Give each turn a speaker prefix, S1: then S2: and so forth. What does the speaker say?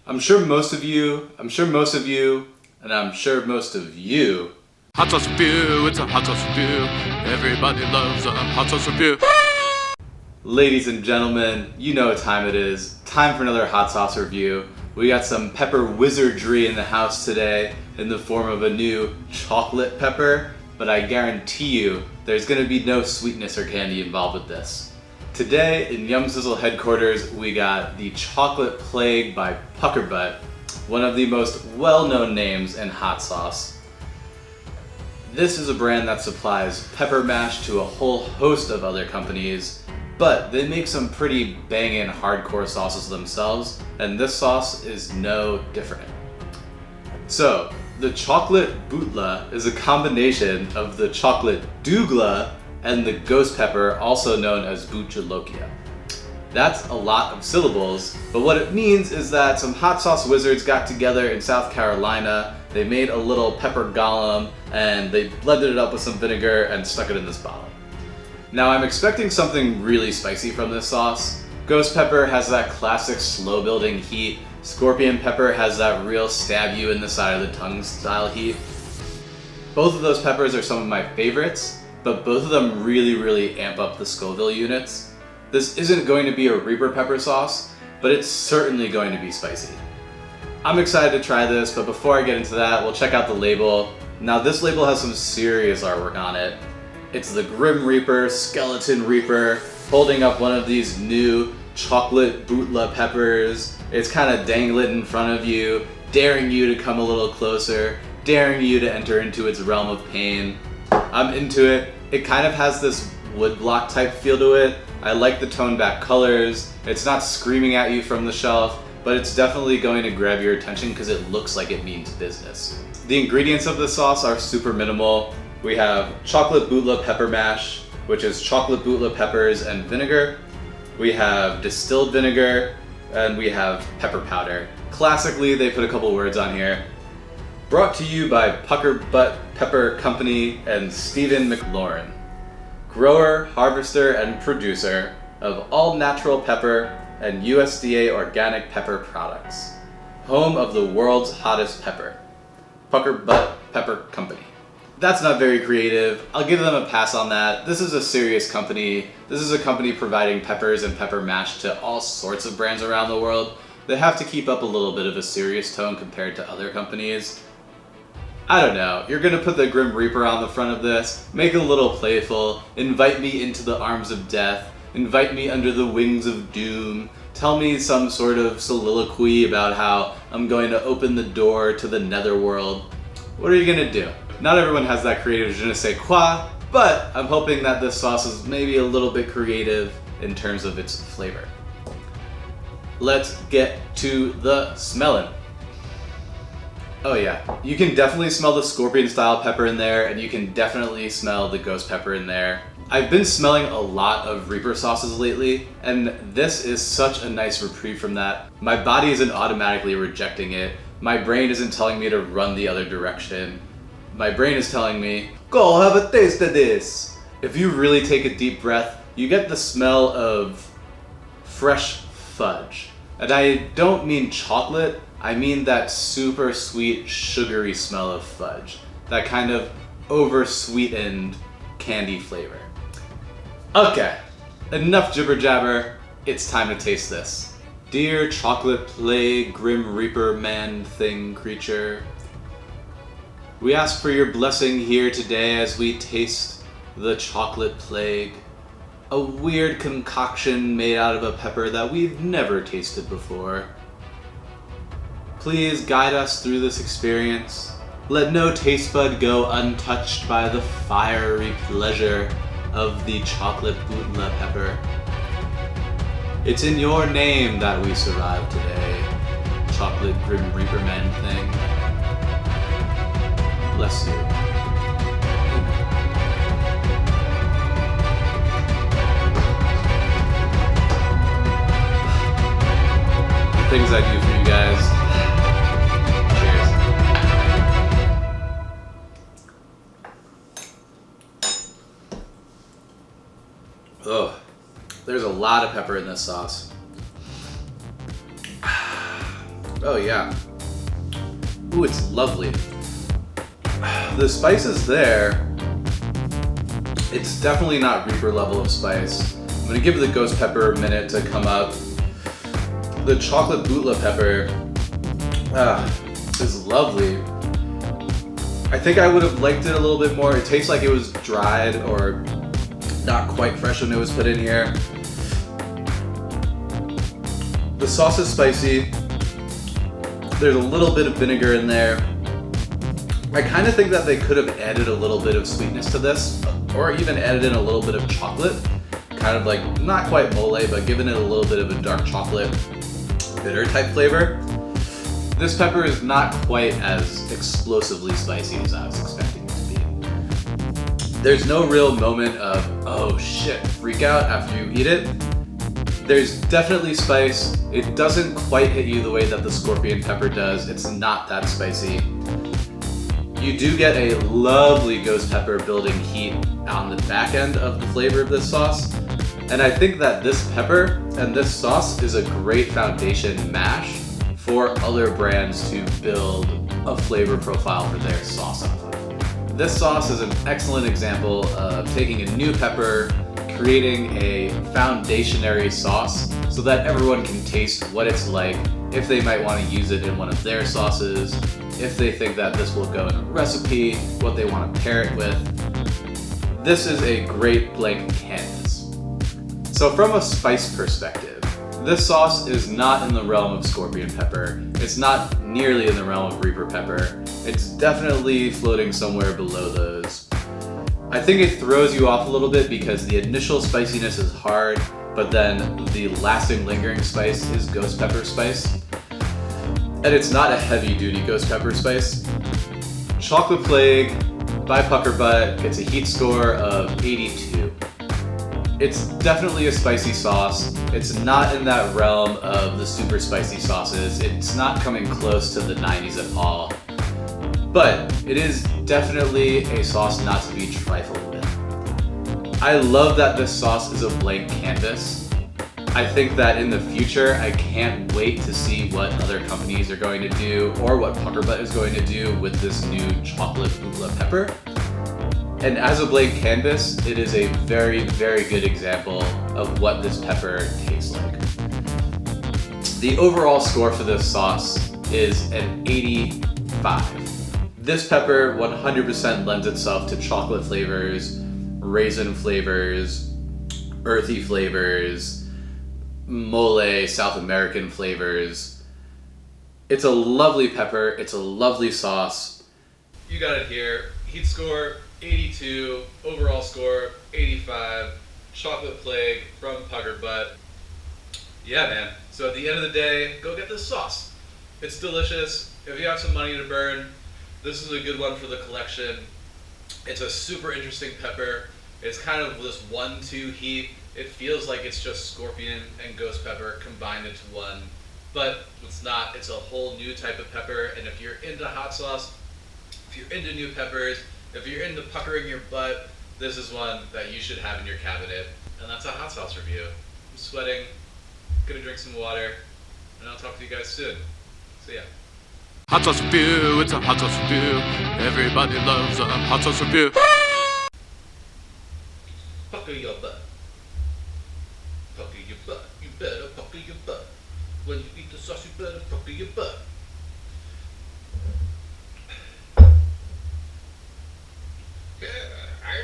S1: I'm sure most of you, and I'm sure most of you.
S2: Hot sauce review, it's a hot sauce review. Everybody loves a hot sauce review.
S1: Ladies and gentlemen, you know what time it is. Time for another hot sauce review. We got some pepper wizardry in the house today in the form of a new chocolate pepper, but I guarantee you there's gonna be no sweetness or candy involved with this. Today in Yum Sizzle headquarters, we got the Chocolate Plague by PuckerButt, one of the most well-known names in hot sauce. This is a brand that supplies pepper mash to a whole host of other companies, but they make some pretty bangin' hardcore sauces themselves, and this sauce is no different. So, the Chocolate Bhutlah is a combination of the Chocolate Douglah and the ghost pepper, also known as Bhutlah. That's a lot of syllables, but what it means is that some hot sauce wizards got together in South Carolina, they made a little pepper golem, and they blended it up with some vinegar and stuck it in this bottle. Now I'm expecting something really spicy from this sauce. Ghost pepper has that classic slow building heat. Scorpion pepper has that real stab you in the side of the tongue style heat. Both of those peppers are some of my favorites, but both of them really amp up the Scoville units. This isn't going to be a Reaper pepper sauce, but it's certainly going to be spicy. I'm excited to try this, but before I get into that, we'll check out the label. Now this label has some serious artwork on it. It's the Grim Reaper, Skeleton Reaper, holding up one of these new Chocolate Bhutlah peppers. It's kind of dangling in front of you, daring you to come a little closer, daring you to enter into its realm of pain. I'm into it. It kind of has this woodblock type feel to it. I like the toned back colors. It's not screaming at you from the shelf, but it's definitely going to grab your attention because it looks like it means business. The ingredients of this sauce are super minimal. We have Chocolate Bhutlah pepper mash, which is Chocolate Bhutlah peppers and vinegar. We have distilled vinegar, and we have pepper powder. Classically, they put a couple words on here. Brought to you by PuckerButt Pepper Company and Stephen McLaurin, grower, harvester, and producer of all natural pepper and USDA organic pepper products. Home of the world's hottest pepper, PuckerButt Pepper Company. That's not very creative. I'll give them a pass on that. This is a serious company. This is a company providing peppers and pepper mash to all sorts of brands around the world. They have to keep up a little bit of a serious tone compared to other companies. I don't know, you're gonna put the Grim Reaper on the front of this, make it a little playful, invite me into the arms of death, invite me under the wings of doom, tell me some sort of soliloquy about how I'm going to open the door to the netherworld. What are you gonna do? Not everyone has that creative je ne sais quoi, but I'm hoping that this sauce is maybe a little bit creative in terms of its flavor. Let's get to the smelling. Oh yeah, you can definitely smell the scorpion style pepper in there, and you can definitely smell the ghost pepper in there. I've been smelling a lot of Reaper sauces lately, and this is such a nice reprieve from that. My body isn't automatically rejecting it. My brain isn't telling me to run the other direction. My brain is telling me, go have a taste of this. If you really take a deep breath, you get the smell of fresh fudge. And I don't mean chocolate, I mean that super sweet, sugary smell of fudge. That kind of over-sweetened candy flavor. Okay, enough jibber jabber, it's time to taste this. Dear Chocolate Plague, Grim Reaper man thing creature, we ask for your blessing here today as we taste the Chocolate Plague, a weird concoction made out of a pepper that we've never tasted before. Please guide us through this experience. Let no taste bud go untouched by the fiery pleasure of the Chocolate Bhutlah pepper. It's in your name that we survive today, Chocolate Grim Reaper man thing. Bless you. The things I do for you guys. Oh, there's a lot of pepper in this sauce. Oh yeah. Ooh, it's lovely. The spice is there. It's definitely not Reaper level of spice. I'm gonna give the ghost pepper a minute to come up. The chocolate Bhutlah pepper is lovely. I think I would have liked it a little bit more. It tastes like it was dried or not quite fresh when it was put in here. The sauce is spicy. There's a little bit of vinegar in there. I kind of think that they could have added a little bit of sweetness to this, or even added in a little bit of chocolate. Kind of like, not quite mole, but given it a little bit of a dark chocolate, bitter type flavor. This pepper is not quite as explosively spicy as I was expecting it to be. There's no real moment of, oh shit, freak out after you eat it. There's definitely spice. It doesn't quite hit you the way that the scorpion pepper does. It's not that spicy. You do get a lovely ghost pepper building heat on the back end of the flavor of this sauce. And I think that this pepper and this sauce is a great foundation mash for other brands to build a flavor profile for their sauce off of. This sauce is an excellent example of taking a new pepper, creating a foundationary sauce so that everyone can taste what it's like, if they might want to use it in one of their sauces, if they think that this will go in a recipe, what they want to pair it with. This is a great blank canvas. So from a spice perspective, this sauce is not in the realm of scorpion pepper. It's not nearly in the realm of Reaper pepper. It's definitely floating somewhere below those. I think it throws you off a little bit because the initial spiciness is hard, but then the lasting lingering spice is ghost pepper spice. And it's not a heavy duty ghost pepper spice. Chocolate Plague by PuckerButt gets a heat score of 82. It's definitely a spicy sauce. It's not in that realm of the super spicy sauces. It's not coming close to the 90s at all. But it is definitely a sauce not to be trifled with. I love that this sauce is a blank canvas. I think that in the future, I can't wait to see what other companies are going to do or what PuckerButt is going to do with this new chocolate Bhutlah pepper. And as a blank canvas, it is a very, very good example of what this pepper tastes like. The overall score for this sauce is an 85. This pepper 100% lends itself to chocolate flavors, raisin flavors, earthy flavors, mole, South American flavors. It's a lovely pepper, it's a lovely sauce. You got it here. Heat score 82, overall score 85, Chocolate Plague from PuckerButt. Yeah, man. So at the end of the day, go get this sauce. It's delicious. If you have some money to burn, this is a good one for the collection. It's a super interesting pepper. It's kind of this 1-2 heat. It feels like it's just scorpion and ghost pepper combined into one, but it's not. It's a whole new type of pepper, and if you're into hot sauce, if you're into new peppers, if you're into puckering your butt, this is one that you should have in your cabinet. And that's a hot sauce review. I'm sweating, gonna drink some water, and I'll talk to you guys soon. See ya.
S2: Hot sauce review, it's a hot sauce review. Everybody loves a hot sauce review.
S1: Pucker your butt. Pucker your butt. You better pucker your butt. When you eat the sauce, you better pucker your butt. Yeah, I